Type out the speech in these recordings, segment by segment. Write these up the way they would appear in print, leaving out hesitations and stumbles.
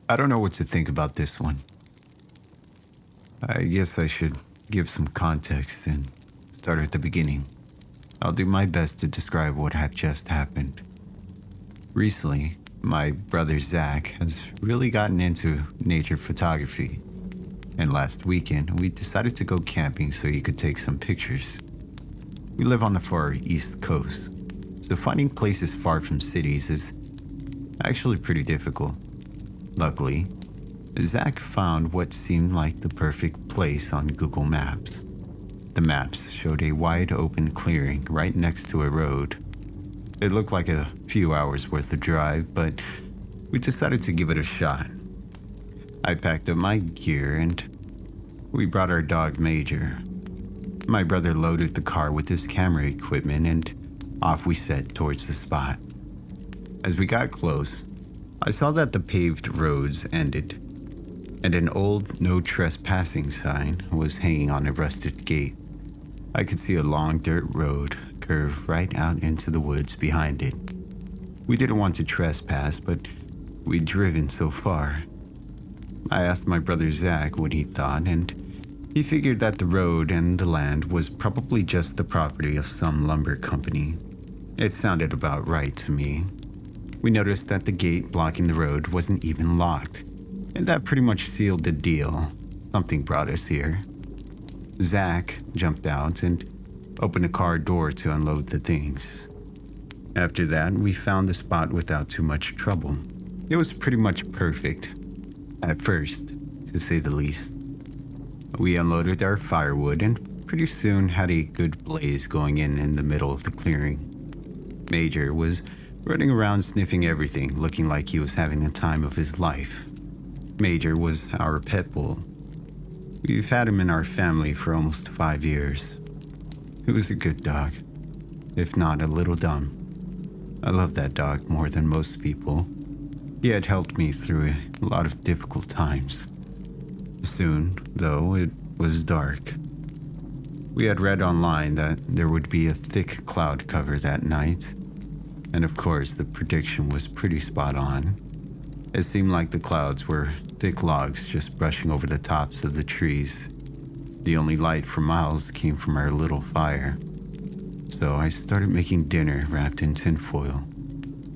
I don't know what to think about this one. I guess I should give some context and start at the beginning. I'll do my best to describe what had just happened. Recently, my brother Zach has really gotten into nature photography, and last weekend we decided to go camping so he could take some pictures. We live on the far east coast, so finding places far from cities is actually pretty difficult. Luckily, Zach found what seemed like the perfect place on Google Maps. The maps showed a wide open clearing right next to a road. It looked like a few hours worth of drive, but we decided to give it a shot. I packed up my gear and we brought our dog Major. My brother loaded the car with his camera equipment and off we set towards the spot. As we got close, I saw that the paved roads ended, and an old no trespassing sign was hanging on a rusted gate. I could see a long dirt road curve right out into the woods behind it. We didn't want to trespass, but we'd driven so far. I asked my brother Zach what he thought, and he figured that the road and the land was probably just the property of some lumber company. It sounded about right to me. We noticed that the gate blocking the road wasn't even locked, and that pretty much sealed the deal. Something brought us here. Zach jumped out and opened the car door to unload the things. After that, we found the spot without too much trouble. It was pretty much perfect, at first, to say the least. We unloaded our firewood and pretty soon had a good blaze going in the middle of the clearing. Major was running around sniffing everything, looking like he was having the time of his life. Major was our pet bull. We've had him in our family for almost 5 years. He was a good dog, if not a little dumb. I love that dog more than most people. He had helped me through a lot of difficult times. Soon, though, it was dark. We had read online that there would be a thick cloud cover that night, and of course the prediction was pretty spot on. It seemed like the clouds were thick logs just brushing over the tops of the trees. The only light for miles came from our little fire. So I started making dinner wrapped in tinfoil.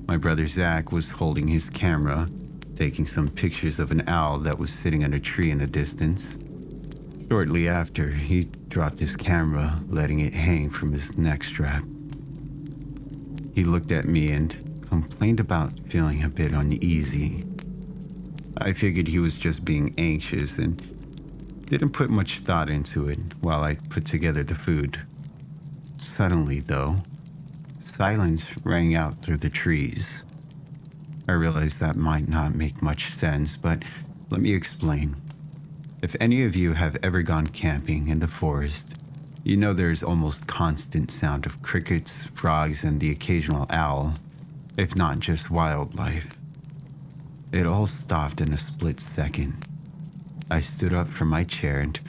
My brother Zach was holding his camera, taking some pictures of an owl that was sitting on a tree in the distance. Shortly after, he dropped his camera, letting it hang from his neck strap. He looked at me and complained about feeling a bit uneasy. I figured he was just being anxious and didn't put much thought into it while I put together the food. Suddenly, though, silence rang out through the trees. I realized that might not make much sense, but let me explain. If any of you have ever gone camping in the forest, you know there's almost constant sound of crickets, frogs, and the occasional owl, if not just wildlife. It all stopped in a split second. I stood up from my chair and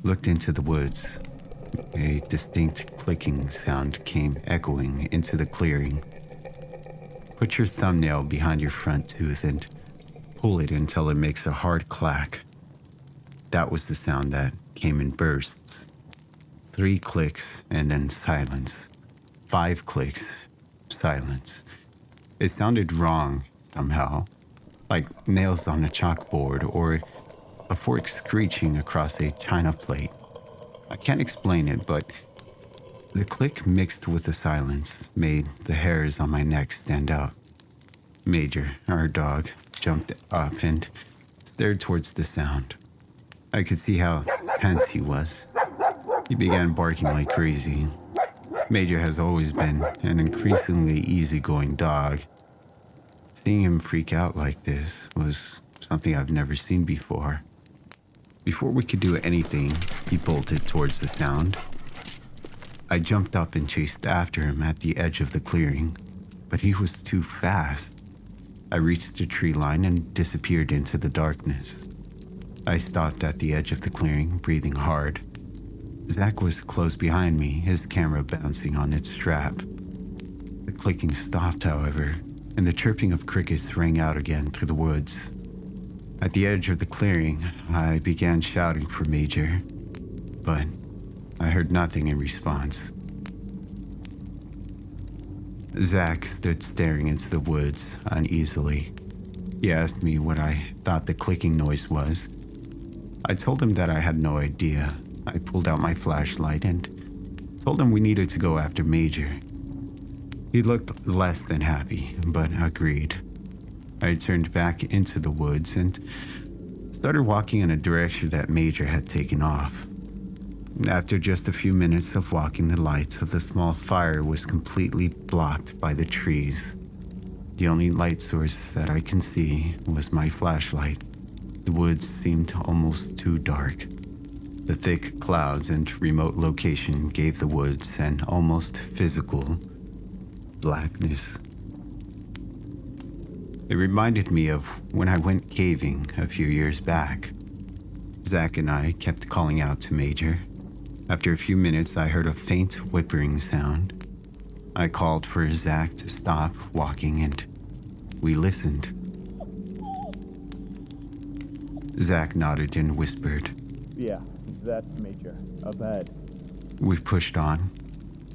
looked into the woods. A distinct clicking sound came echoing into the clearing. Put your thumbnail behind your front tooth and pull it until it makes a hard clack. That was the sound that came in bursts. 3 clicks and then silence. 5 clicks, silence. It sounded wrong somehow, like nails on a chalkboard or a fork screeching across a china plate. I can't explain it, but the click mixed with the silence made the hairs on my neck stand up. Major, our dog, jumped up and stared towards the sound. I could see how tense he was. He began barking like crazy. Major has always been an increasingly easygoing dog. Seeing him freak out like this was something I've never seen before. Before we could do anything, he bolted towards the sound. I jumped up and chased after him at the edge of the clearing, but he was too fast. I reached the tree line and disappeared into the darkness. I stopped at the edge of the clearing, breathing hard. Zach was close behind me, his camera bouncing on its strap. The clicking stopped, however, and the chirping of crickets rang out again through the woods. At the edge of the clearing, I began shouting for Major, but I heard nothing in response. Zach stood staring into the woods uneasily. He asked me what I thought the clicking noise was. I told him that I had no idea. I pulled out my flashlight and told him we needed to go after Major. He looked less than happy, but agreed. I turned back into the woods and started walking in a direction that Major had taken off. After just a few minutes of walking, the light of the small fire was completely blocked by the trees. The only light source that I can see was my flashlight. The woods seemed almost too dark. The thick clouds and remote location gave the woods an almost physical blackness. It reminded me of when I went caving a few years back. Zach and I kept calling out to Major. After a few minutes, I heard a faint whimpering sound. I called for Zach to stop walking and we listened. Zach nodded and whispered, "Yeah, that's Major. Up ahead." We pushed on.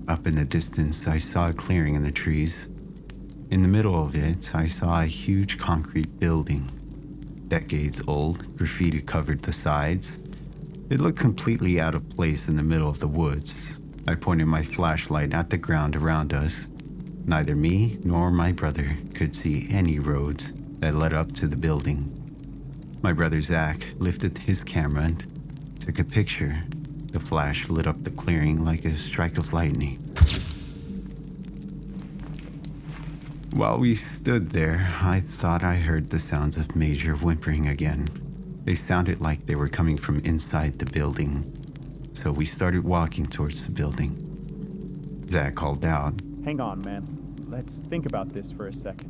Up in the distance, I saw a clearing in the trees. In the middle of it, I saw a huge concrete building. Decades old, graffiti covered the sides. It looked completely out of place in the middle of the woods. I pointed my flashlight at the ground around us. Neither me nor my brother could see any roads that led up to the building. My brother Zach lifted his camera and took a picture. The flash lit up the clearing like a strike of lightning. While we stood there, I thought I heard the sounds of Major whimpering again. They sounded like they were coming from inside the building, so we started walking towards the building. Zach called out, "Hang on, man. Let's think about this for a second."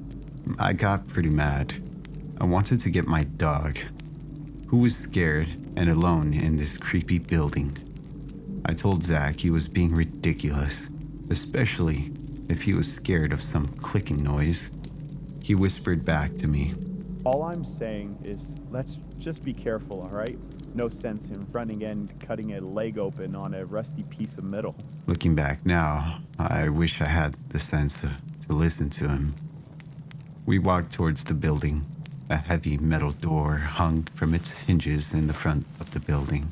I got pretty mad. I wanted to get my dog, who was scared and alone in this creepy building. I told Zach he was being ridiculous, especially if he was scared of some clicking noise. He whispered back to me, "All I'm saying is let's just be careful, all right? No sense in running and cutting a leg open on a rusty piece of metal." Looking back now, I wish I had the sense to listen to him. We walked towards the building. A heavy metal door hung from its hinges in the front of the building.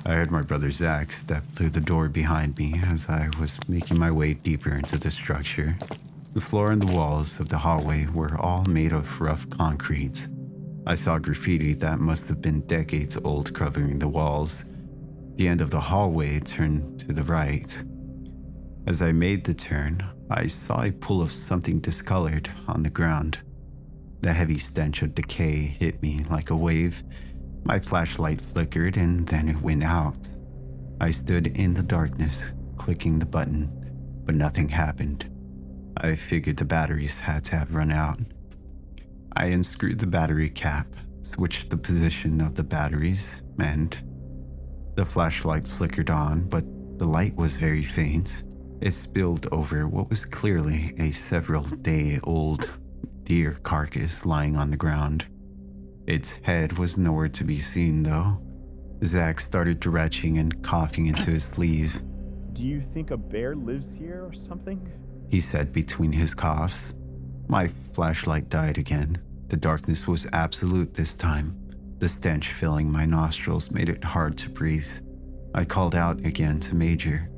I heard my brother Zach step through the door behind me as I was making my way deeper into the structure. The floor and the walls of the hallway were all made of rough concrete. I saw graffiti that must have been decades old covering the walls. The end of the hallway turned to the right. As I made the turn, I saw a pool of something discolored on the ground. The heavy stench of decay hit me like a wave. My flashlight flickered and then it went out. I stood in the darkness, clicking the button, but nothing happened. I figured the batteries had to have run out. I unscrewed the battery cap, switched the position of the batteries, and the flashlight flickered on, but the light was very faint. It spilled over what was clearly a several-day-old deer carcass lying on the ground. Its head was nowhere to be seen, though. Zach started retching and coughing into his sleeve. "Do you think a bear lives here or something?" he said between his coughs. My flashlight died again. The darkness was absolute this time. The stench filling my nostrils made it hard to breathe. I called out again to Major.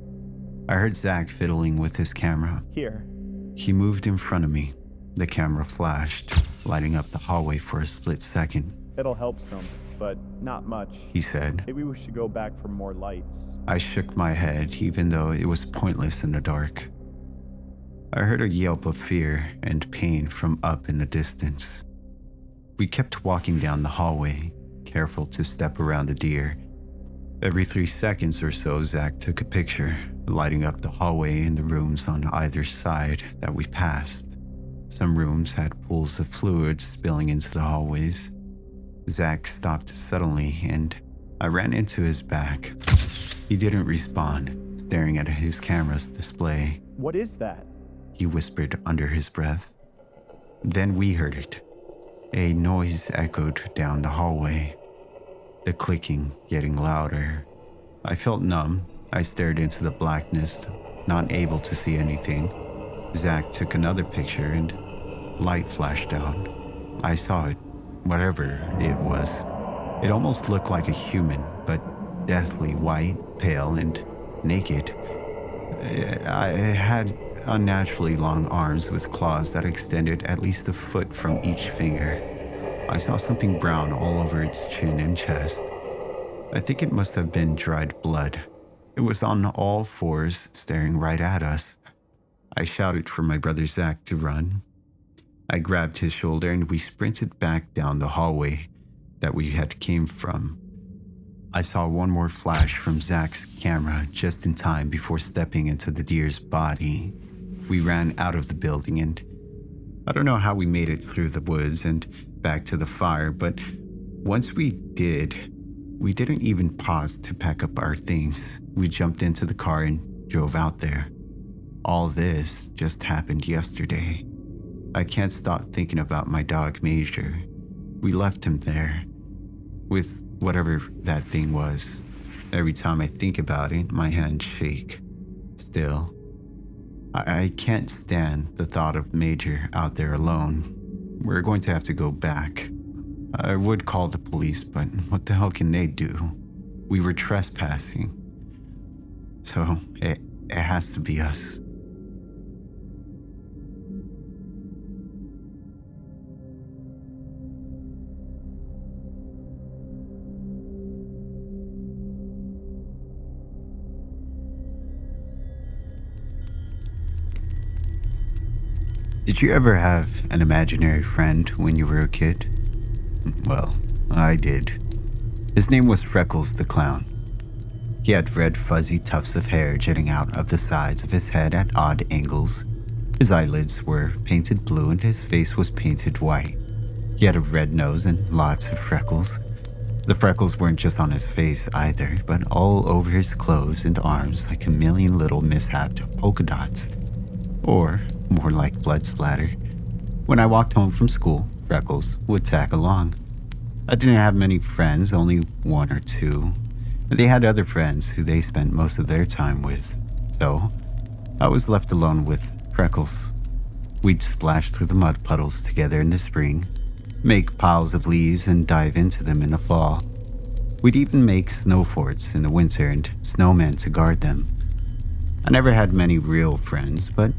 I heard Zach fiddling with his camera. "Here." He moved in front of me. The camera flashed, lighting up the hallway for a split second. "It'll help some, but not much," he said. "Maybe we should go back for more lights." I shook my head, even though it was pointless in the dark. I heard a yelp of fear and pain from up in the distance. We kept walking down the hallway, careful to step around the deer. Every 3 seconds or so, Zach took a picture, lighting up the hallway and the rooms on either side that we passed. Some rooms had pools of fluid spilling into the hallways. Zach stopped suddenly and I ran into his back. He didn't respond, staring at his camera's display. "What is that?" he whispered under his breath. Then we heard it. A noise echoed down the hallway, the clicking getting louder. I felt numb. I stared into the blackness, not able to see anything. Zach took another picture and light flashed out. I saw it, whatever it was. It almost looked like a human, but deathly white, pale, and naked. It had unnaturally long arms with claws that extended at least a foot from each finger. I saw something brown all over its chin and chest. I think it must have been dried blood. It was on all fours, staring right at us. I shouted for my brother Zach to run. I grabbed his shoulder and we sprinted back down the hallway that we had came from. I saw one more flash from Zach's camera just in time before stepping into the deer's body. We ran out of the building and I don't know how we made it through the woods and back to the fire, but once we did, we didn't even pause to pack up our things. We jumped into the car and drove out there. All this just happened yesterday. I can't stop thinking about my dog Major. We left him there with whatever that thing was. Every time I think about it, my hands shake. Still, I can't stand the thought of Major out there alone. We're going to have to go back. I would call the police, but what the hell can they do? We were trespassing. So it has to be us. Did you ever have an imaginary friend when you were a kid? Well, I did. His name was Freckles the Clown. He had red fuzzy tufts of hair jutting out of the sides of his head at odd angles. His eyelids were painted blue and his face was painted white. He had a red nose and lots of freckles. The freckles weren't just on his face either, but all over his clothes and arms like a million little mishapped polka dots. Or more like blood splatter. When I walked home from school, Freckles would tag along. I didn't have many friends, only one or two. They had other friends who they spent most of their time with. So, I was left alone with Freckles. We'd splash through the mud puddles together in the spring, make piles of leaves and dive into them in the fall. We'd even make snow forts in the winter and snowmen to guard them. I never had many real friends, but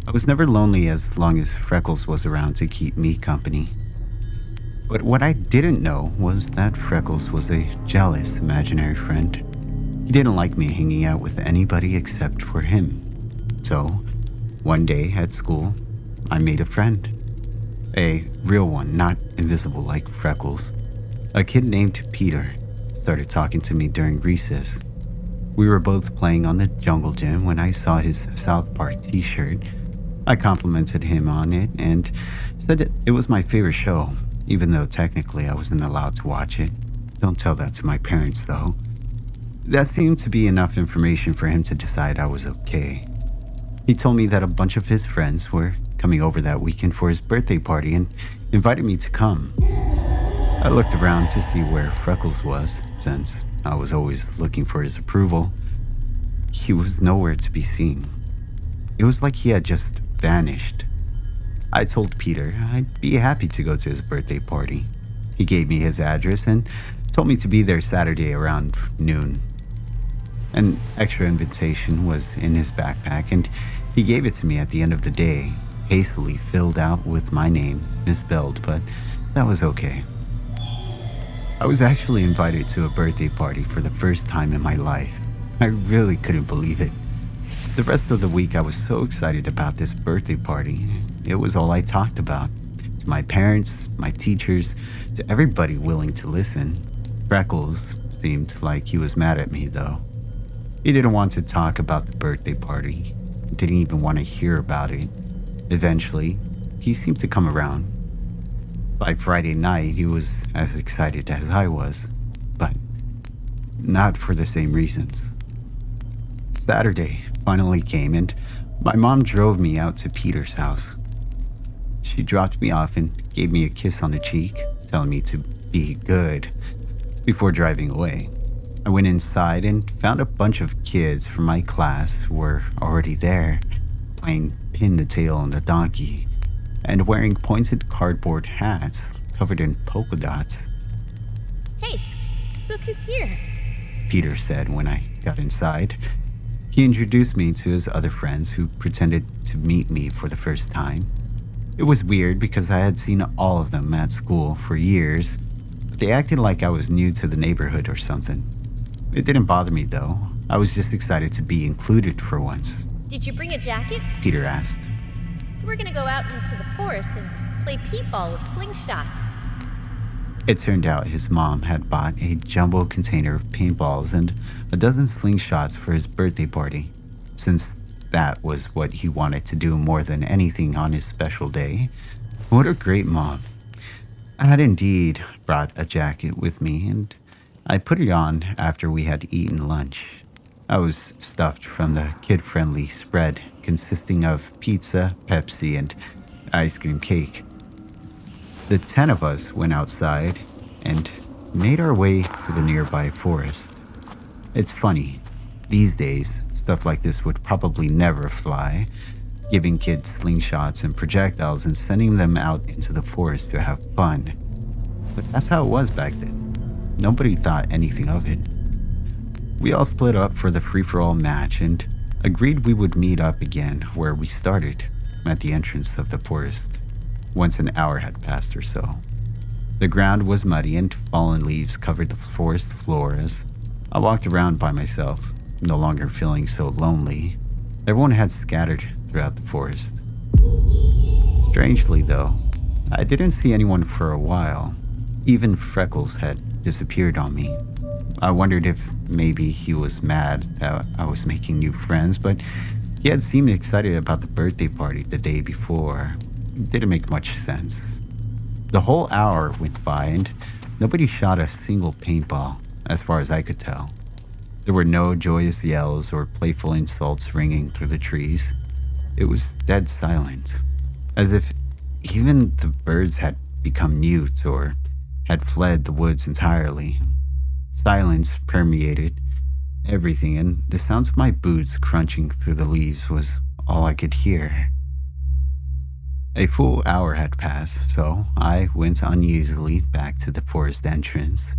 I was never lonely as long as Freckles was around to keep me company. But what I didn't know was that Freckles was a jealous imaginary friend. He didn't like me hanging out with anybody except for him. So, one day at school, I made a friend. A real one, not invisible like Freckles. A kid named Peter started talking to me during recess. We were both playing on the jungle gym when I saw his South Park t-shirt. I complimented him on it and said it was my favorite show, even though technically I wasn't allowed to watch it. Don't tell that to my parents, though. That seemed to be enough information for him to decide I was okay. He told me that a bunch of his friends were coming over that weekend for his birthday party and invited me to come. I looked around to see where Freckles was, since I was always looking for his approval. He was nowhere to be seen. It was like he had just vanished. I told Peter I'd be happy to go to his birthday party. He gave me his address and told me to be there Saturday around noon. An extra invitation was in his backpack and he gave it to me at the end of the day, hastily filled out with my name, misspelled, but that was okay. I was actually invited to a birthday party for the first time in my life. I really couldn't believe it. The rest of the week I was so excited about this birthday party. It was all I talked about. To my parents, my teachers, to everybody willing to listen. Freckles seemed like he was mad at me though. He didn't want to talk about the birthday party. He didn't even want to hear about it. Eventually, he seemed to come around. By Friday night, he was as excited as I was, but not for the same reasons. Saturday finally came and my mom drove me out to Peter's house. She dropped me off and gave me a kiss on the cheek, telling me to be good before driving away. I went inside and found a bunch of kids from my class who were already there, playing pin the tail on the donkey and wearing pointed cardboard hats covered in polka dots. Hey, look who's here. Peter said when I got inside. He introduced me to his other friends who pretended to meet me for the first time. It was weird because I had seen all of them at school for years, but they acted like I was new to the neighborhood or something. It didn't bother me though. I was just excited to be included for once. Did you bring a jacket? Peter asked. We're gonna go out into the forest and play paintball with slingshots. It turned out his mom had bought a jumbo container of paintballs and a dozen slingshots for his birthday party, since that was what he wanted to do more than anything on his special day. What a great mom. I had indeed brought a jacket with me, and I put it on after we had eaten lunch. I was stuffed from the kid-friendly spread consisting of pizza, Pepsi, and ice cream cake. The 10 of us went outside and made our way to the nearby forest. It's funny, these days, stuff like this would probably never fly, giving kids slingshots and projectiles and sending them out into the forest to have fun. But that's how it was back then. Nobody thought anything of it. We all split up for the free-for-all match and agreed we would meet up again where we started, at the entrance of the forest, once an hour had passed or so. The ground was muddy and fallen leaves covered the forest floor as I walked around by myself, no longer feeling so lonely. Everyone had scattered throughout the forest. Strangely though, I didn't see anyone for a while. Even Freckles had disappeared on me. I wondered if maybe he was mad that I was making new friends, but he had seemed excited about the birthday party the day before. It didn't make much sense. The whole hour went by and nobody shot a single paintball, as far as I could tell. There were no joyous yells or playful insults ringing through the trees. It was dead silent, as if even the birds had become mute or had fled the woods entirely. Silence permeated everything, and the sounds of my boots crunching through the leaves was all I could hear. A full hour had passed, so I went uneasily back to the forest entrance,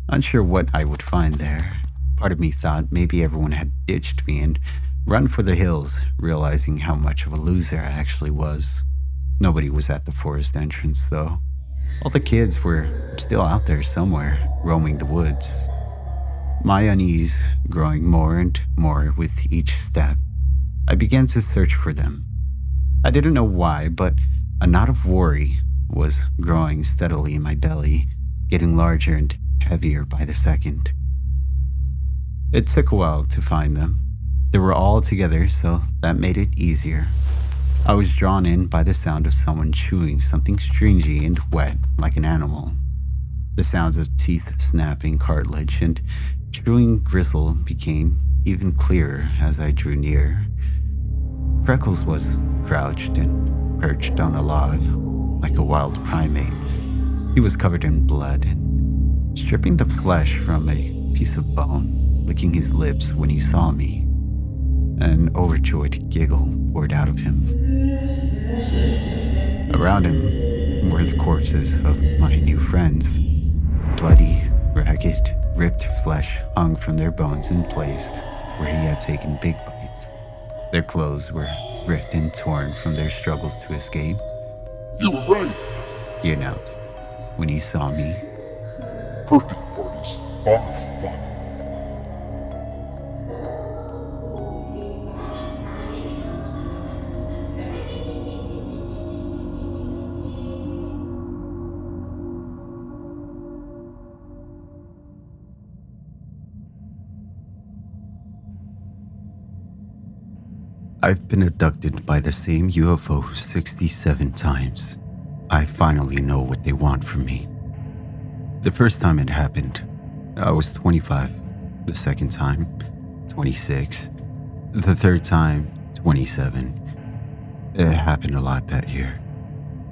unsure what I would find there. Part of me thought maybe everyone had ditched me and run for the hills, realizing how much of a loser I actually was. Nobody was at the forest entrance, though. All the kids were still out there somewhere, roaming the woods. My unease growing more and more with each step, I began to search for them. I didn't know why, but a knot of worry was growing steadily in my belly, getting larger and heavier by the second. It took a while to find them. They were all together, so that made it easier. I was drawn in by the sound of someone chewing something stringy and wet like an animal. The sounds of teeth snapping cartilage and chewing gristle became even clearer as I drew near. Freckles was crouched and perched on a log like a wild primate. He was covered in blood and stripping the flesh from a piece of bone, licking his lips when he saw me. An overjoyed giggle poured out of him. Around him were the corpses of my new friends. Bloody, ragged, ripped flesh hung from their bones in place where he had taken big bites. Their clothes were ripped and torn from their struggles to escape. You were right. He announced when he saw me. Birthday parties are fun. I've been abducted by the same UFO 67 times. I finally know what they want from me. The first time it happened, I was 25. The second time, 26. The third time, 27. It happened a lot that year.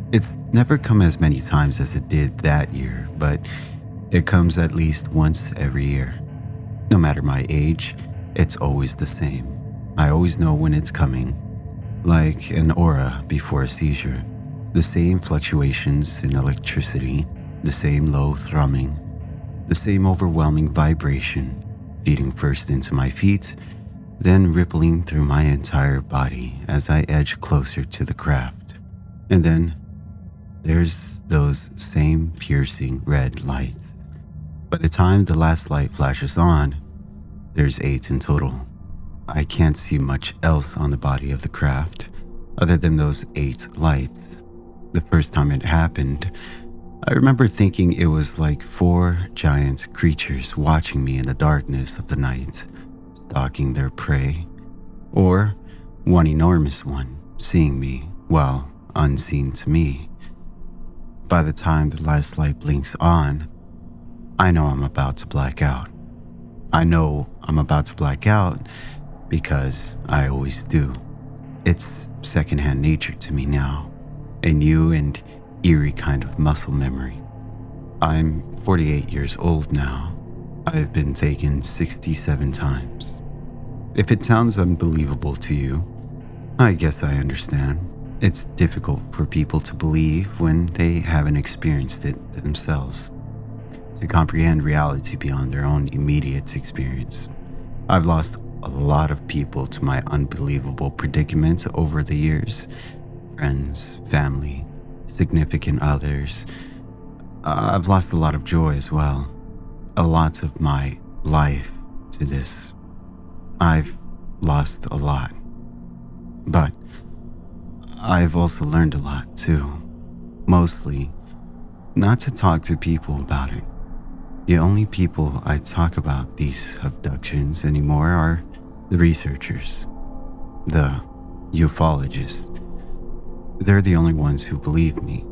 It's never come as many times as it did that year, but it comes at least once every year. No matter my age, it's always the same. I always know when it's coming, like an aura before a seizure. The same fluctuations in electricity, the same low thrumming, the same overwhelming vibration, feeding first into my feet, then rippling through my entire body as I edge closer to the craft. And then there's those same piercing red lights. By the time the last light flashes on, there's 8 in total. I can't see much else on the body of the craft other than those 8 lights. The first time it happened, I remember thinking it was like 4 giant creatures watching me in the darkness of the night, stalking their prey, or one enormous one seeing me, well, unseen to me. By the time the last light blinks on, I know I'm about to black out. I know I'm about to black out because I always do. It's secondhand nature to me now, a new and eerie kind of muscle memory. I'm 48 years old now. I've been taken 67 times. If it sounds unbelievable to you, I guess I understand. It's difficult for people to believe when they haven't experienced it themselves, to comprehend reality beyond their own immediate experience. I've lost a lot of people to my unbelievable predicament over the years. Friends, family, significant others. I've lost a lot of joy as well. A lot of my life to this. I've lost a lot. But I've also learned a lot too. Mostly, not to talk to people about it. The only people I talk about these abductions anymore are the researchers, the ufologists. They're the only ones who believe me.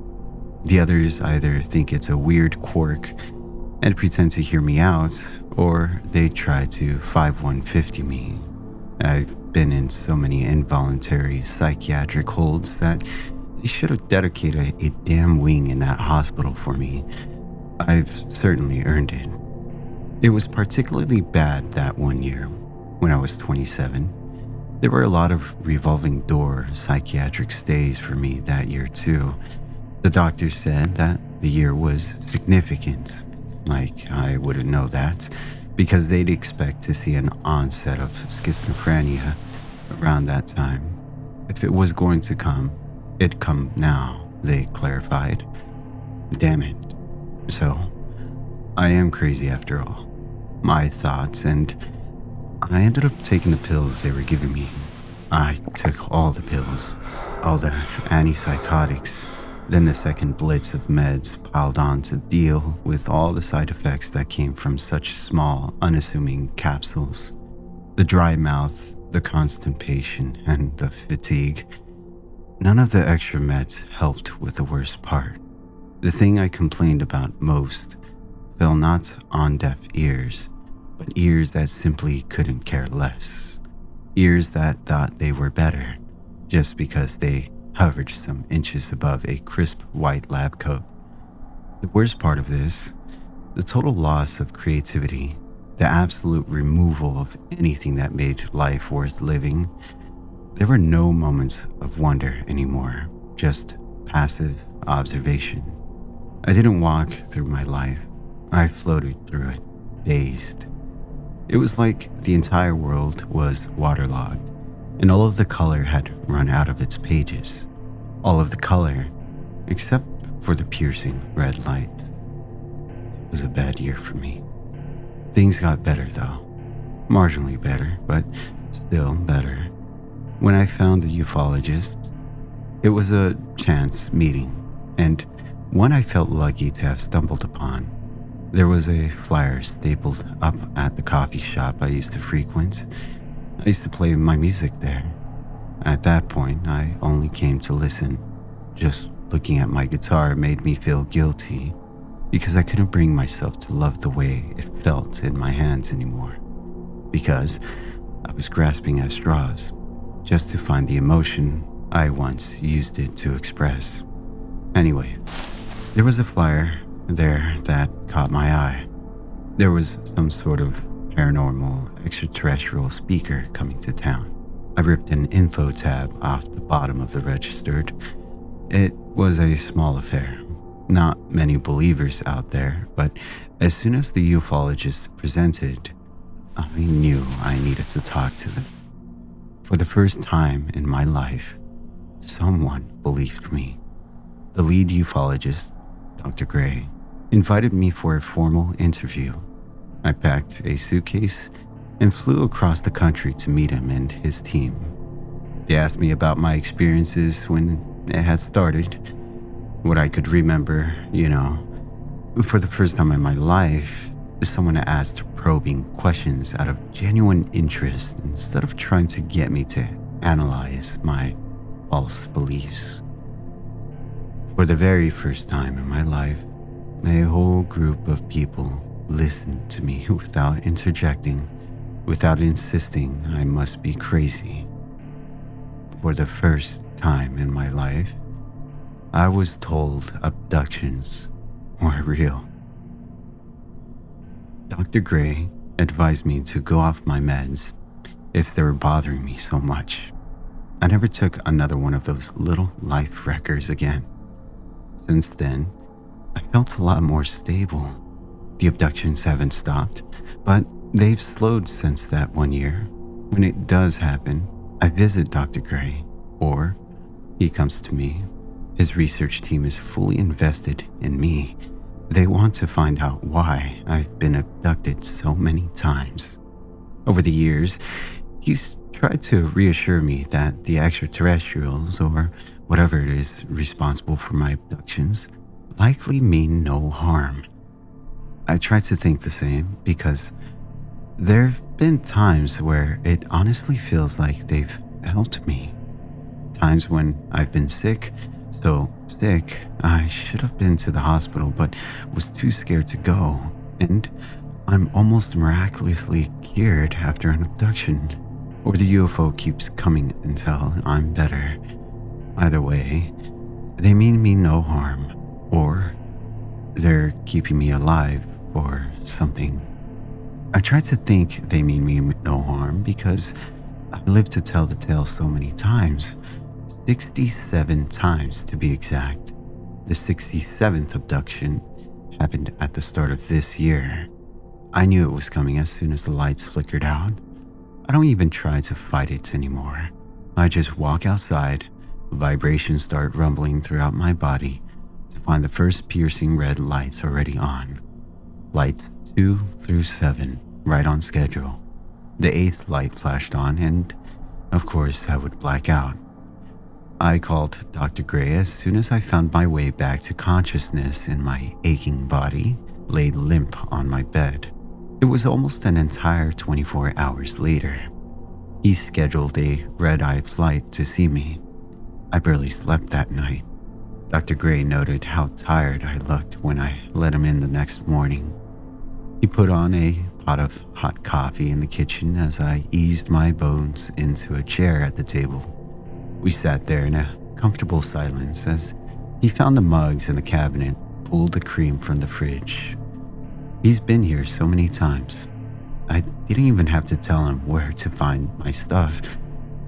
The others either think it's a weird quirk and pretend to hear me out, or they try to 5150 me. I've been in so many involuntary psychiatric holds that they should have dedicated a damn wing in that hospital for me. I've certainly earned it. It was particularly bad that one year, when I was 27. There were a lot of revolving door psychiatric stays for me that year too. The doctor said that the year was significant. Like I wouldn't know that, because they'd expect to see an onset of schizophrenia around that time. If it was going to come, it'd come now, they clarified. Damn it. So, I am crazy after all. My thoughts, and I ended up taking the pills they were giving me. I took all the pills, all the antipsychotics, then the second blitz of meds piled on to deal with all the side effects that came from such small, unassuming capsules. The dry mouth, the constipation, and the fatigue. None of the extra meds helped with the worst part. The thing I complained about most fell not on deaf ears, but ears that simply couldn't care less. Ears that thought they were better just because they hovered some inches above a crisp white lab coat. The worst part of this, the total loss of creativity, the absolute removal of anything that made life worth living. There were no moments of wonder anymore, just passive observation. I didn't walk through my life. I floated through it, dazed. It was like the entire world was waterlogged, and all of the color had run out of its pages. All of the color, except for the piercing red lights. It was a bad year for me. Things got better though. Marginally better, but still better. When I found the ufologist, it was a chance meeting, and one I felt lucky to have stumbled upon. There was a flyer stapled up at the coffee shop I used to frequent. I used to play my music there. At that point, I only came to listen. Just looking at my guitar made me feel guilty because I couldn't bring myself to love the way it felt in my hands anymore. Because I was grasping at straws just to find the emotion I once used it to express. Anyway, there was a flyer there that caught my eye. There was some sort of paranormal extraterrestrial speaker coming to town. I ripped an info tab off the bottom of the registered. It was a small affair. Not many believers out there, but as soon as the ufologist presented, I knew I needed to talk to them. For the first time in my life, someone believed me. The lead ufologist, Dr. Gray, invited me for a formal interview. I packed a suitcase and flew across the country to meet him and his team. They asked me about my experiences when it had started, what I could remember, For the first time in my life, someone asked probing questions out of genuine interest instead of trying to get me to analyze my false beliefs. For the very first time in my life, a whole group of people listened to me without interjecting, without insisting I must be crazy. For the first time in my life, I was told abductions were real. Dr. Gray advised me to go off my meds if they were bothering me so much. I never took another one of those little life wreckers again. Since then, I felt a lot more stable. The abductions haven't stopped, but they've slowed since that 1 year. When it does happen, I visit Dr. Gray, or he comes to me. His research team is fully invested in me. They want to find out why I've been abducted so many times. Over the years, he's tried to reassure me that the extraterrestrials, or whatever it is responsible for my abductions, likely mean no harm. I try to think the same because there have been times where it honestly feels like they've helped me. Times when I've been sick, so sick I should have been to the hospital but was too scared to go, and I'm almost miraculously cured after an abduction, or the UFO keeps coming until I'm better. Either way, they mean me no harm, or they're keeping me alive or something. I try to think they mean me no harm because I lived to tell the tale so many times. 67 times to be exact. The 67th abduction happened at the start of this year. I knew it was coming as soon as the lights flickered out. I don't even try to fight it anymore. I just walk outside, vibrations start rumbling throughout my body to find the first piercing red lights already on. Lights 2 through 7, right on schedule. The 8th light flashed on and, of course, I would black out. I called Dr. Gray as soon as I found my way back to consciousness in my aching body, laid limp on my bed. It was almost an entire 24 hours later. He scheduled a red-eye flight to see me. I barely slept that night. Dr. Gray noted how tired I looked when I let him in the next morning. He put on a pot of hot coffee in the kitchen as I eased my bones into a chair at the table. We sat there in a comfortable silence as he found the mugs in the cabinet, pulled the cream from the fridge. He's been here so many times. I didn't even have to tell him where to find my stuff,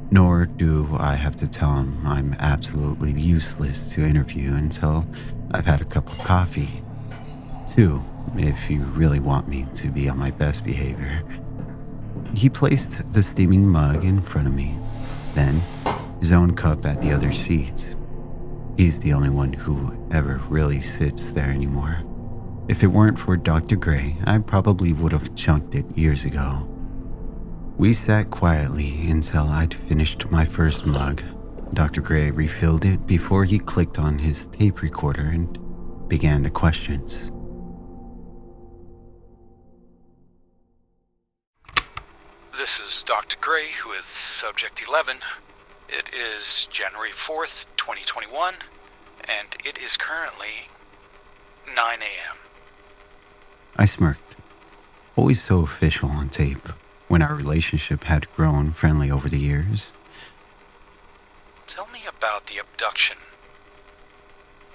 nor do I have to tell him I'm absolutely useless to interview until I've had a cup of coffee. 2, if you really want me to be on my best behavior. He placed the steaming mug in front of me, then his own cup at the other seat. He's the only one who ever really sits there anymore. If it weren't for Dr. Gray, I probably would have chunked it years ago. We sat quietly until I'd finished my first mug. Dr. Gray refilled it before he clicked on his tape recorder and began the questions. This is Dr. Gray with Subject 11. It is January 4th, 2021, and it is currently 9 a.m. I smirked. Always so official on tape, when our relationship had grown friendly over the years. Tell me about the abduction.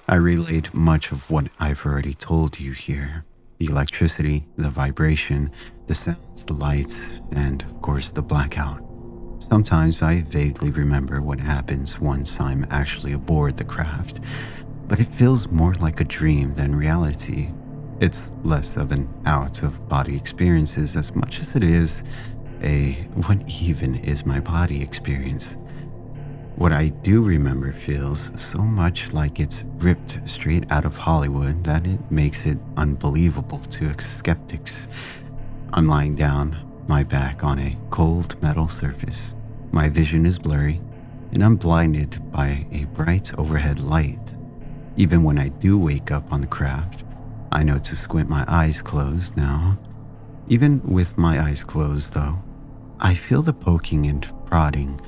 I relayed much of what I've already told you here. The electricity, the vibration, the sounds, the lights, and of course the blackout. Sometimes I vaguely remember what happens once I'm actually aboard the craft, but it feels more like a dream than reality. It's less of an out-of-body experiences as much as it is a what even is my body experience. What I do remember feels so much like it's ripped straight out of Hollywood that it makes it unbelievable to skeptics. I'm lying down, my back on a cold metal surface. My vision is blurry, and I'm blinded by a bright overhead light. Even when I do wake up on the craft, I know to squint my eyes closed now. Even with my eyes closed, though, I feel the poking and prodding.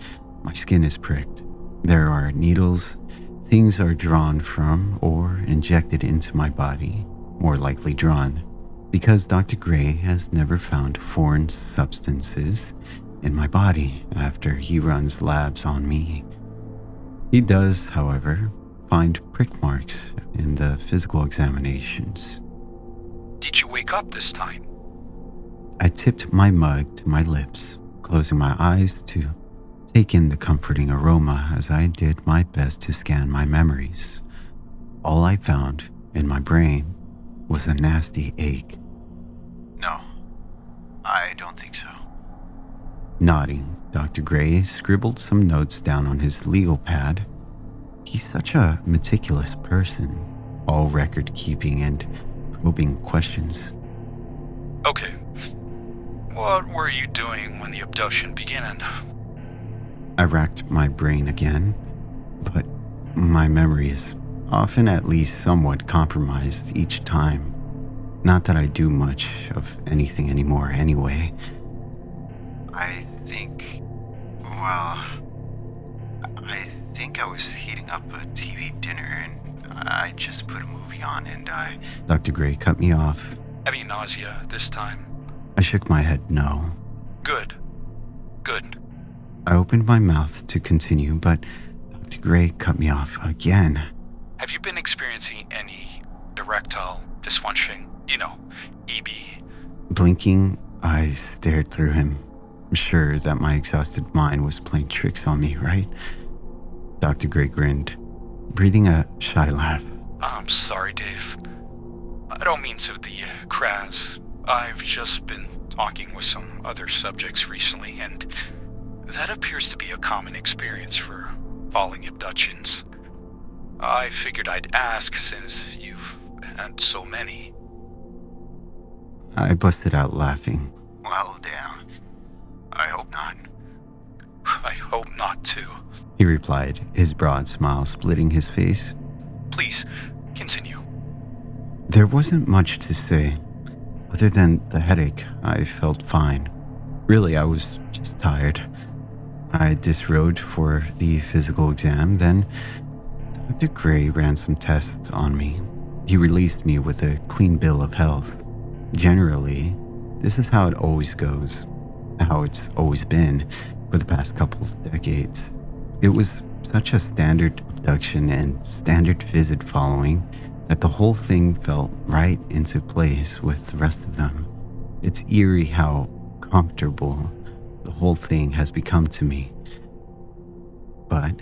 My skin is pricked. There are needles. Things are drawn from or injected into my body, more likely drawn, because Dr. Gray has never found foreign substances in my body after he runs labs on me. He does, however, find prick marks in the physical examinations. Did you wake up this time? I tipped my mug to my lips, closing my eyes to take in the comforting aroma as I did my best to scan my memories. All I found in my brain was a nasty ache. No, I don't think so. Nodding, Dr. Gray scribbled some notes down on his legal pad. He's such a meticulous person, all record keeping and probing questions. Okay. What were you doing when the abduction began? I racked my brain again, but my memory is often at least somewhat compromised each time. Not that I do much of anything anymore anyway. I think I was heating up a TV dinner and I just put a movie on and Dr. Gray cut me off. Having nausea this time? I shook my head no. Good. I opened my mouth to continue, but Dr. Gray cut me off again. Have you been experiencing any erectile dysfunction? EB. Blinking, I stared through him, sure that my exhausted mind was playing tricks on me, right? Dr. Gray grinned, breathing a shy laugh. I'm sorry, Dave. I don't mean to be crass. I've just been talking with some other subjects recently, and that appears to be a common experience for falling abductions. I figured I'd ask since you've had so many. I busted out laughing. Well, damn. I hope not. I hope not, too. He replied, his broad smile splitting his face. Please, continue. There wasn't much to say. Other than the headache, I felt fine. Really, I was just tired. I disrobed for the physical exam, then Dr. Gray ran some tests on me. He released me with a clean bill of health. Generally, this is how it always goes. How it's always been for the past couple of decades. It was such a standard abduction and standard visit following that the whole thing felt right into place with the rest of them. It's eerie how comfortable the whole thing has become to me. But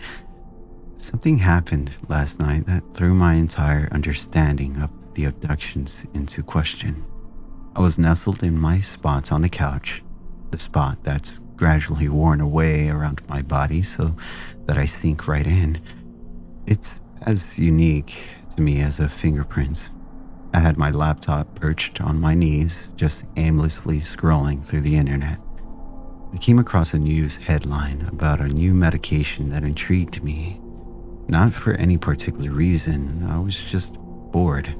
something happened last night that threw my entire understanding of the abductions into question. I was nestled in my spots on the couch, the spot that's gradually worn away around my body so that I sink right in. It's as unique to me as a fingerprint. I had my laptop perched on my knees, just aimlessly scrolling through the internet. I came across a news headline about a new medication that intrigued me. Not for any particular reason, I was just bored.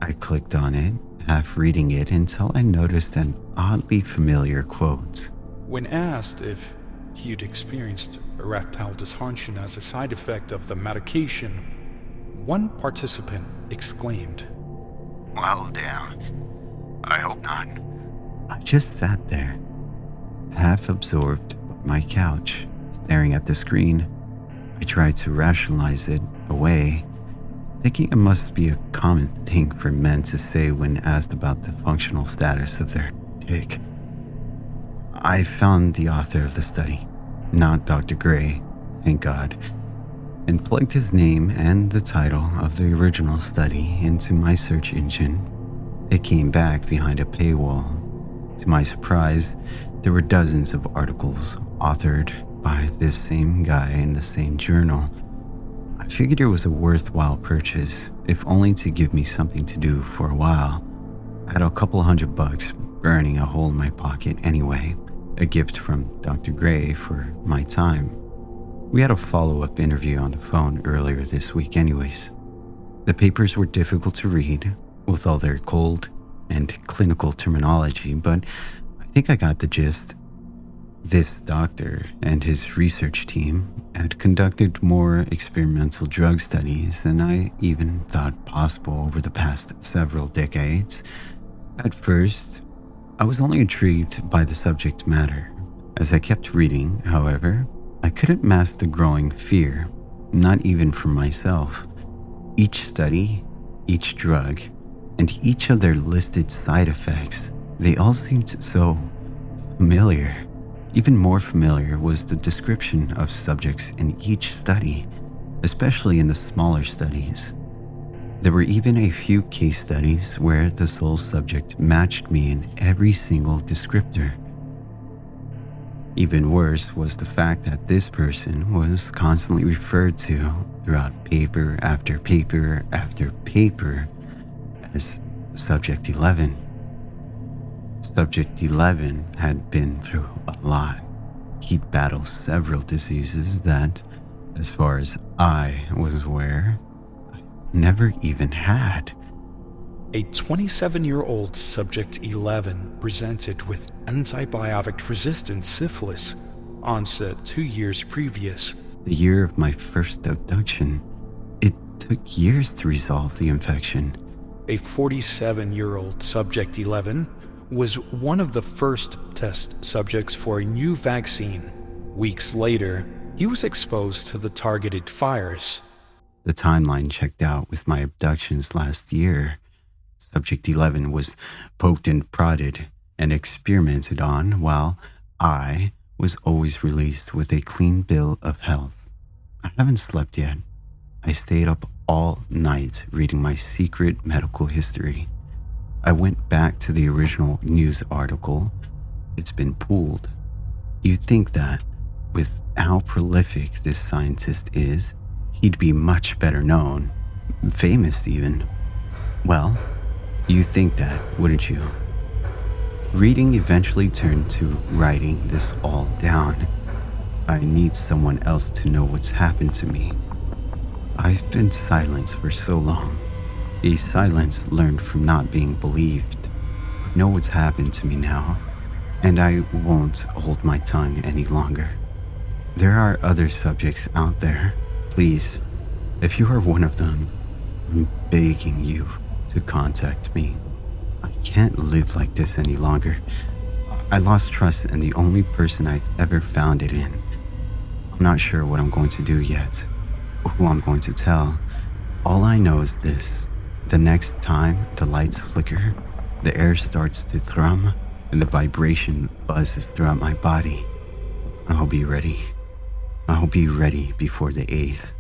I clicked on it, half reading it until I noticed an oddly familiar quote. When asked if he'd experienced erectile dysfunction as a side effect of the medication, one participant exclaimed, Well, damn. I hope not. I just sat there, half absorbed by my couch, staring at the screen. I tried to rationalize it away, thinking it must be a common thing for men to say when asked about the functional status of their dick. I found the author of the study, not Dr. Gray, thank God, and plugged his name and the title of the original study into my search engine. It came back behind a paywall. To my surprise, there were dozens of articles authored by this same guy in the same journal. I figured it was a worthwhile purchase, if only to give me something to do for a while. I had a couple $100 burning a hole in my pocket anyway, a gift from Dr. Gray for my time. We had a follow-up interview on the phone earlier this week anyways. The papers were difficult to read, with all their cold and clinical terminology, but I think I got the gist. This doctor and his research team had conducted more experimental drug studies than I even thought possible over the past several decades. At first, I was only intrigued by the subject matter. As I kept reading, however, I couldn't mask the growing fear, not even for myself. Each study, each drug, and each of their listed side effects, they all seemed so familiar. Even more familiar was the description of subjects in each study, especially in the smaller studies. There were even a few case studies where the sole subject matched me in every single descriptor. Even worse was the fact that this person was constantly referred to throughout paper after paper after paper as Subject 11. Subject 11 had been through a lot. He'd battled several diseases that, as far as I was aware, I never even had. A 27-year-old Subject 11 presented with antibiotic-resistant syphilis, onset 2 years previous. The year of my first abduction, it took years to resolve the infection. A 47-year-old Subject 11 was one of the first test subjects for a new vaccine. Weeks later, he was exposed to the targeted fires. The timeline checked out with my abductions last year. Subject 11 was poked and prodded and experimented on, while I was always released with a clean bill of health. I haven't slept yet. I stayed up all night reading my secret medical history. I went back to the original news article. It's been pulled. You'd think that, with how prolific this scientist is, he'd be much better known, famous even. Well, you think that, wouldn't you? Reading eventually turned to writing this all down. I need someone else to know what's happened to me. I've been silenced for so long. A silence learned from not being believed. I know what's happened to me now, and I won't hold my tongue any longer. There are other subjects out there. Please, if you are one of them, I'm begging you to contact me. I can't live like this any longer. I lost trust in the only person I've ever found it in. I'm not sure what I'm going to do yet, who I'm going to tell. All I know is this. The next time the lights flicker, the air starts to thrum, and the vibration buzzes throughout my body, I'll be ready. I'll be ready before the 8th.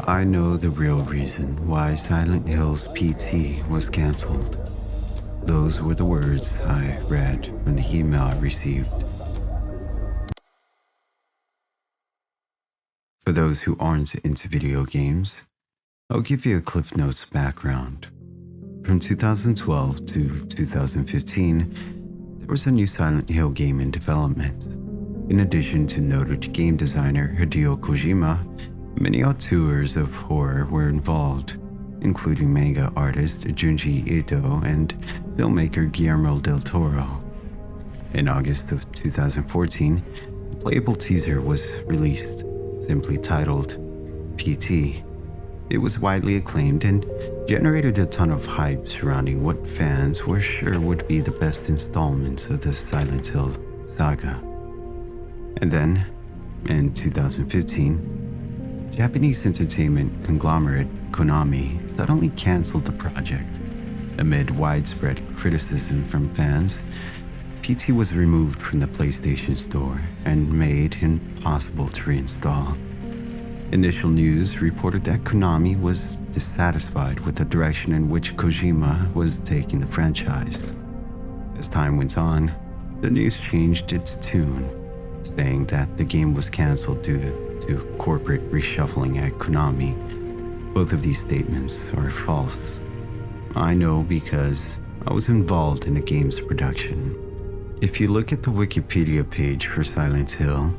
I know the real reason why Silent Hill's PT was canceled. Those were the words I read from the email I received. For those who aren't into video games, I'll give you a Cliff Notes background. From 2012 to 2015, there was a new Silent Hill game in development. In addition to noted game designer Hideo Kojima, many auteurs of horror were involved, including manga artist Junji Ito and filmmaker Guillermo del Toro. In August of 2014, a playable teaser was released, simply titled PT. It was widely acclaimed and generated a ton of hype surrounding what fans were sure would be the best installments of the Silent Hill saga. And then, in 2015, Japanese entertainment conglomerate Konami suddenly canceled the project. Amid widespread criticism from fans, PT was removed from the PlayStation Store and made impossible to reinstall. Initial news reported that Konami was dissatisfied with the direction in which Kojima was taking the franchise. As time went on, the news changed its tune, saying that the game was canceled due to corporate reshuffling at Konami. Both of these statements are false. I know because I was involved in the game's production. If you look at the Wikipedia page for Silent Hill,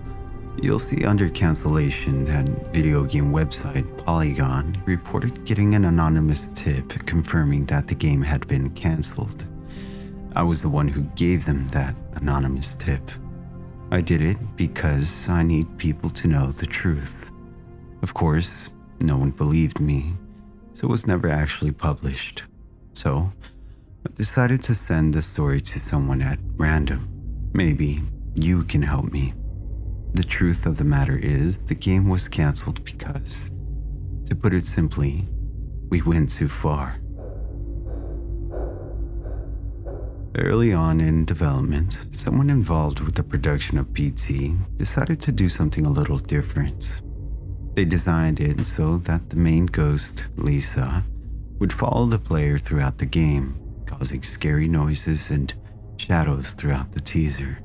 you'll see under cancellation that video game website Polygon reported getting an anonymous tip confirming that the game had been canceled. I was the one who gave them that anonymous tip. I did it because I need people to know the truth. Of course, no one believed me, so it was never actually published. So, I decided to send the story to someone at random. Maybe you can help me. The truth of the matter is, the game was canceled because, to put it simply, we went too far. Early on in development, someone involved with the production of PT decided to do something a little different. They designed it so that the main ghost, Lisa, would follow the player throughout the game, causing scary noises and shadows throughout the teaser.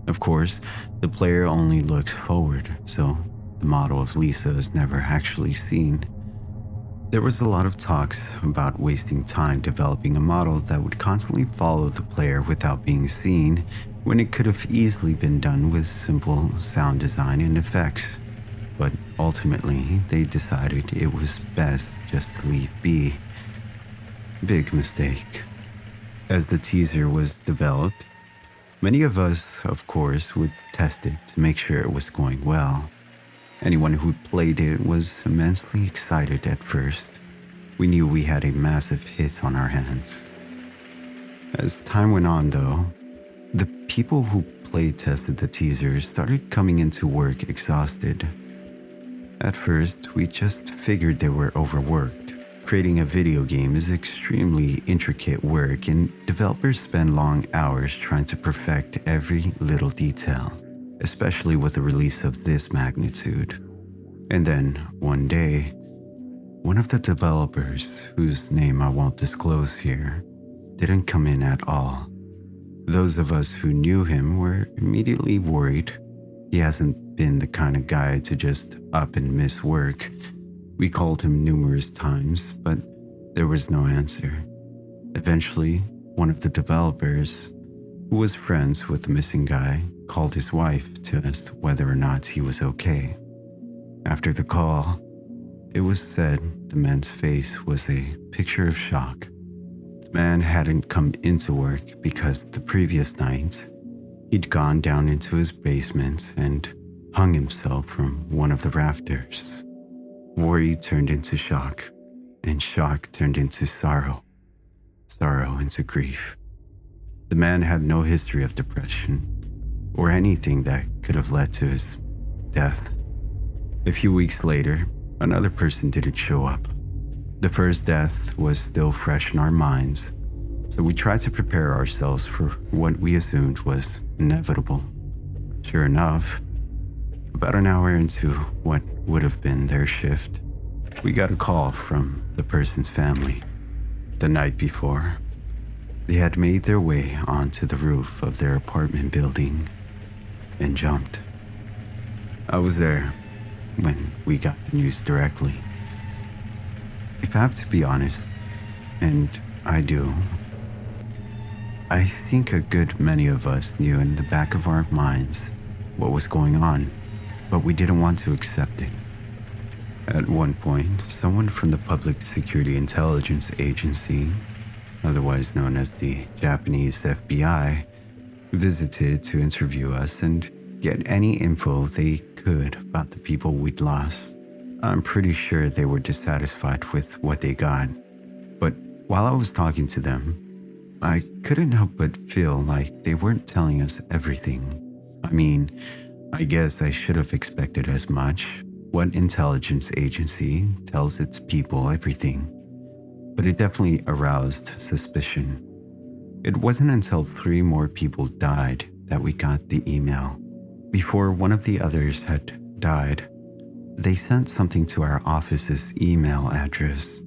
Of course, the player only looks forward, so the model of Lisa is never actually seen. There was a lot of talks about wasting time developing a model that would constantly follow the player without being seen, when it could have easily been done with simple sound design and effects. But ultimately, they decided it was best just to leave be. Big mistake. As the teaser was developed, many of us, of course, would test it to make sure it was going well. Anyone who played it was immensely excited at first. We knew we had a massive hit on our hands. As time went on, though, the people who play tested the teaser started coming into work exhausted. At first, we just figured they were overworked. Creating a video game is extremely intricate work, and developers spend long hours trying to perfect every little detail, especially with a release of this magnitude. And then, one day, one of the developers, whose name I won't disclose here, didn't come in at all. Those of us who knew him were immediately worried. He hasn't been the kind of guy to just up and miss work. We called him numerous times, but there was no answer. Eventually, one of the developers, who was friends with the missing guy, called his wife to ask whether or not he was okay. After the call, it was said the man's face was a picture of shock. The man hadn't come into work because the previous night, he'd gone down into his basement and hung himself from one of the rafters. Worry turned into shock, and shock turned into sorrow, sorrow into grief. The man had no history of depression or anything that could have led to his death. A few weeks later, another person didn't show up. The first death was still fresh in our minds, so we tried to prepare ourselves for what we assumed was inevitable. Sure enough, about an hour into what would have been their shift, We got a call from the person's family. The night before, they had made their way onto the roof of their apartment building and jumped. I was there when we got the news directly. If I have to be honest, and I do, I think a good many of us knew in the back of our minds what was going on, but we didn't want to accept it. At one point, someone from the Public Security Intelligence Agency, otherwise known as the Japanese FBI, visited to interview us and get any info they could about the people we'd lost. I'm pretty sure they were dissatisfied with what they got, but while I was talking to them, I couldn't help but feel like they weren't telling us everything. I mean, I guess I should have expected as much. What intelligence agency tells its people everything? But it definitely aroused suspicion. It wasn't until 3 more people died that we got the email. Before one of the others had died, they sent something to our office's email address.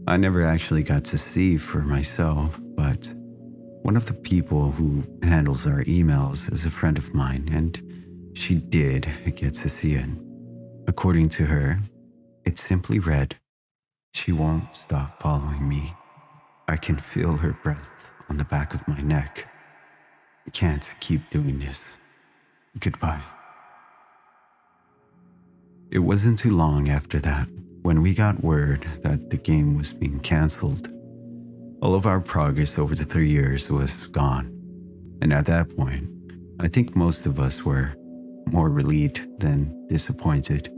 I never actually got to see for myself, but one of the people who handles our emails is a friend of mine, and she did get to see it. According to her, it simply read, "She won't stop following me. I can feel her breath on the back of my neck. I can't keep doing this. Goodbye." It wasn't too long after that when we got word that the game was being canceled. All of our progress over the 3 years was gone. And at that point, I think most of us were more relieved than disappointed.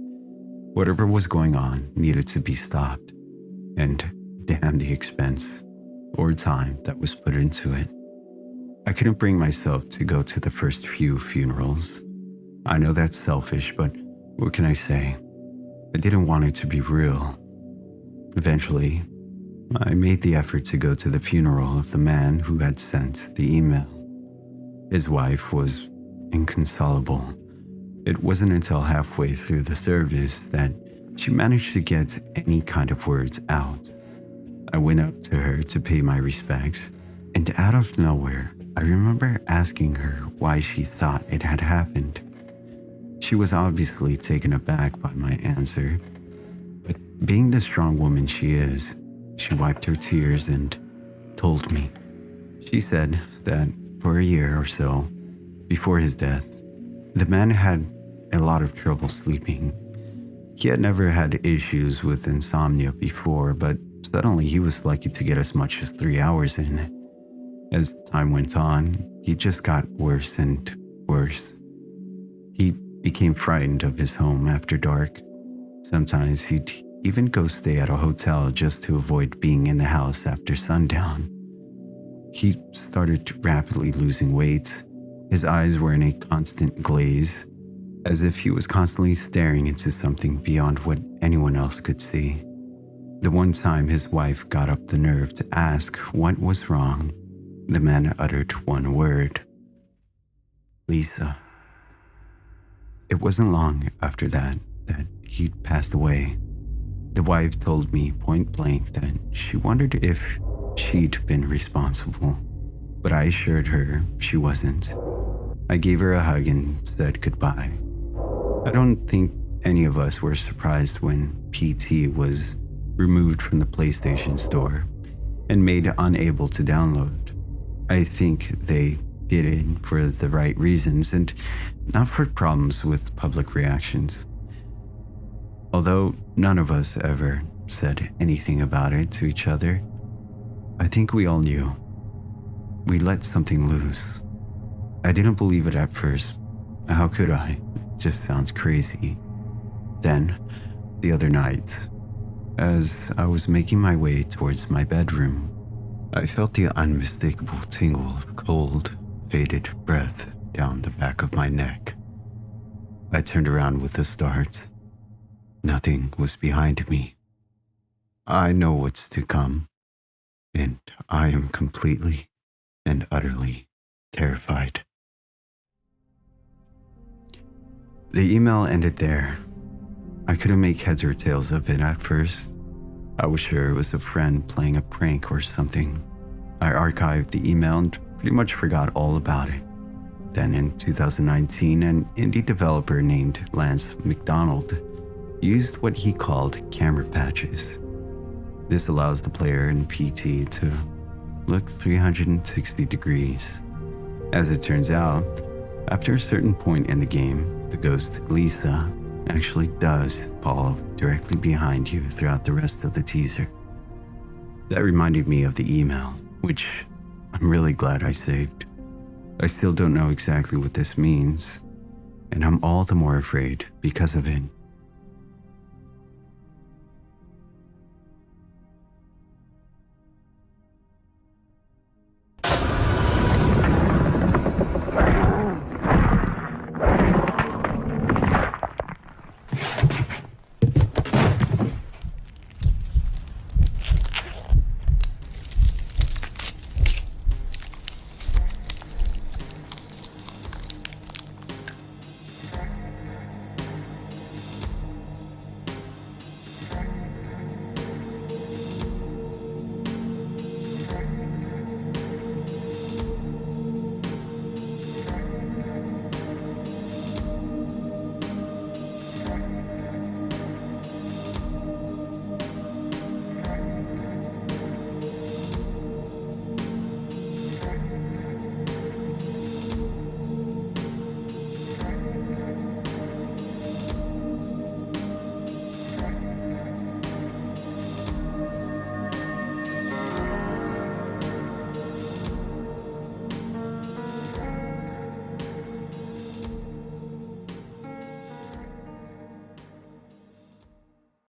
Whatever was going on needed to be stopped, and damn the expense or time that was put into it. I couldn't bring myself to go to the first few funerals. I know that's selfish, but what can I say? I didn't want it to be real. Eventually, I made the effort to go to the funeral of the man who had sent the email. His wife was inconsolable. It wasn't until halfway through the service that she managed to get any kind of words out. I went up to her to pay my respects, and out of nowhere, I remember asking her why she thought it had happened. She was obviously taken aback by my answer, but being the strong woman she is, she wiped her tears and told me. She said that for a year or so before his death, the man had a lot of trouble sleeping. He had never had issues with insomnia before, but suddenly he was lucky to get as much as 3 hours in. As time went on, he just got worse and worse. He became frightened of his home after dark. Sometimes he'd even go stay at a hotel just to avoid being in the house after sundown. He started rapidly losing weight. His eyes were in a constant glaze, as if he was constantly staring into something beyond what anyone else could see. The one time his wife got up the nerve to ask what was wrong, the man uttered one word: "Lisa." It wasn't long after that he'd passed away. The wife told me point blank that she wondered if she'd been responsible, but I assured her she wasn't. I gave her a hug and said goodbye. I don't think any of us were surprised when PT was removed from the PlayStation Store and made unable to download. I think they did it for the right reasons and not for problems with public reactions. Although none of us ever said anything about it to each other, I think we all knew. We let something loose. I didn't believe it at first. How could I? It just sounds crazy. Then, the other night, as I was making my way towards my bedroom, I felt the unmistakable tingle of cold, faded breath down the back of my neck. I turned around with a start. Nothing was behind me. I know what's to come, and I am completely and utterly terrified. The email ended there. I couldn't make heads or tails of it at first. I was sure it was a friend playing a prank or something. I archived the email and pretty much forgot all about it. Then in 2019, an indie developer named Lance McDonald used what he called camera patches. This allows the player in PT to look 360 degrees. As it turns out, after a certain point in the game, the ghost Lisa actually does follow directly behind you throughout the rest of the teaser. That reminded me of the email, which I'm really glad I saved. I still don't know exactly what this means, and I'm all the more afraid because of it.